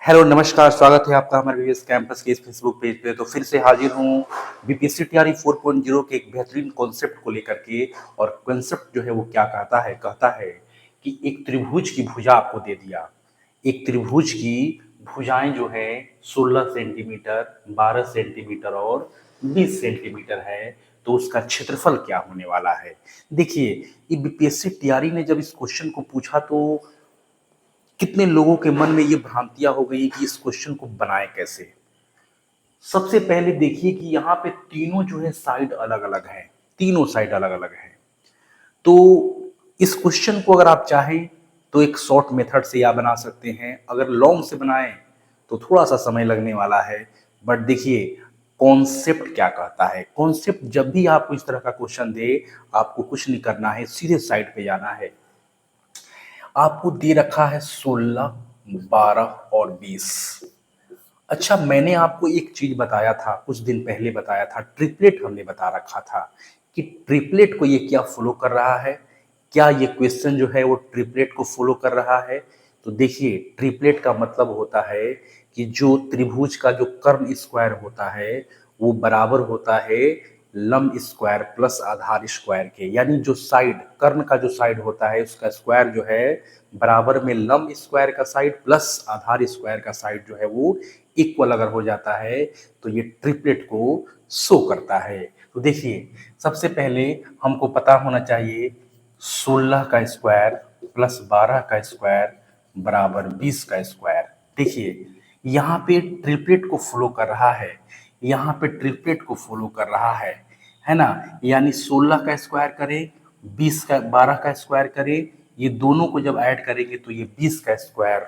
Hello नमस्कार, स्वागत है आपका हमारे बीएस कैंपस के इस फेसबुक पेज पे। तो फिर से हाजिर हूँ बीपीएससी तैयारी 4.0 के एक बेहतरीन कॉन्सेप्ट को लेकर के। और कॉन्सेप्ट जो है वो क्या कहता है कि एक त्रिभुज की भुजा आपको दे दिया। एक त्रिभुज की भुजाएं जो है 16 सेंटीमीटर, 12 सेंटीमीटर और 20 सेंटीमीटर है। तो उसका क्षेत्रफल क्या होने वाला है? देखिए, ये बीपीएससी तैयारी ने जब इस क्वेश्चन को पूछा तो कितने लोगों के मन में ये भ्रांतियां हो गई कि इस क्वेश्चन को बनाए कैसे। सबसे पहले देखिए कि यहाँ पे तीनों जो है साइड अलग अलग है। तीनों साइड अलग अलग है। तो इस क्वेश्चन को अगर आप चाहें तो एक शॉर्ट मेथड से या बना सकते हैं, अगर लॉन्ग से बनाएं तो थोड़ा सा समय लगने वाला है। बट देखिए, कॉन्सेप्ट क्या कहता है। कॉन्सेप्ट जब भी आपको इस तरह का क्वेश्चन दे, आपको कुछ नहीं करना है, सीधे साइड पे जाना है। आपको दे रखा है 16, 12 और 20। अच्छा, मैंने आपको एक चीज बताया था, कुछ दिन पहले बताया था, ट्रिपलेट हमने बता रखा था कि ट्रिपलेट को ये क्या फॉलो कर रहा है। क्या ये क्वेश्चन जो है वो ट्रिपलेट को फॉलो कर रहा है? तो देखिए, ट्रिपलेट का मतलब होता है कि जो त्रिभुज का जो कर्ण स्क्वायर होता है वो बराबर होता है लंब स्क्वायर प्लस आधार स्क्वायर के। यानी जो साइड, कर्ण का जो साइड होता है उसका स्क्वायर जो है बराबर में लंब स्क्वायर का साइड प्लस आधार स्क्वायर का साइड जो है वो इक्वल अगर हो जाता है तो ये ट्रिपलेट को शो करता है। तो देखिए, सबसे पहले हमको पता होना चाहिए 16 का स्क्वायर प्लस 12 का स्क्वायर बराबर 20 का स्क्वायर। देखिए, यहाँ पे ट्रिपलेट को फॉलो कर रहा है, यहाँ पे ट्रिपलेट को फॉलो कर रहा है ना। यानी 16 का स्क्वायर करें, 20 का 12 का स्क्वायर करें, ये दोनों को जब ऐड करेंगे तो ये 20 का स्क्वायर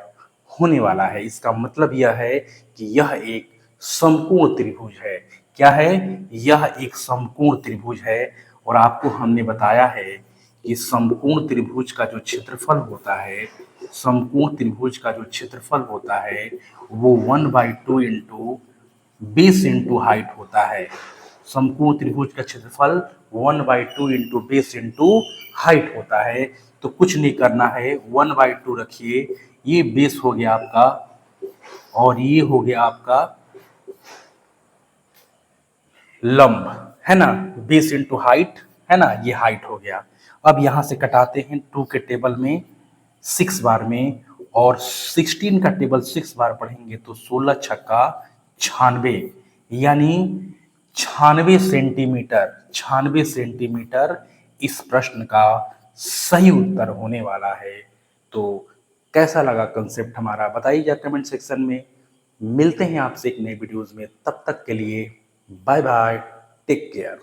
होने वाला है। इसका मतलब यह है कि यह एक समकोण त्रिभुज है। क्या है? यह एक समकोण त्रिभुज है। और आपको हमने बताया है कि समकोण त्रिभुज का जो क्षेत्रफल होता है, समकोण त्रिभुज का जो क्षेत्रफल होता है वो 1/2 इंटू बेस इंटू हाइट होता है। समकोण त्रिभुज का क्षेत्रफल 1/2 इंटू बेस इंटू हाइट होता है। तो कुछ नहीं करना है, 1/2 रखिए, ये बेस हो गया आपका और ये हो गया आपका लंब, है ना। बेस इंटू हाइट, है ना, ये हाइट हो गया। अब यहां से कटाते हैं 2 के टेबल में 6 बार में, और 16 का टेबल 6 बार पढ़ेंगे तो 16 छक्का 96, यानी 96 सेंटीमीटर। 96 सेंटीमीटर इस प्रश्न का सही उत्तर होने वाला है। तो कैसा लगा कंसेप्ट हमारा, बताइएगा कमेंट सेक्शन में। मिलते हैं आपसे एक नए वीडियोस में, तब तक के लिए बाय बाय, टेक केयर।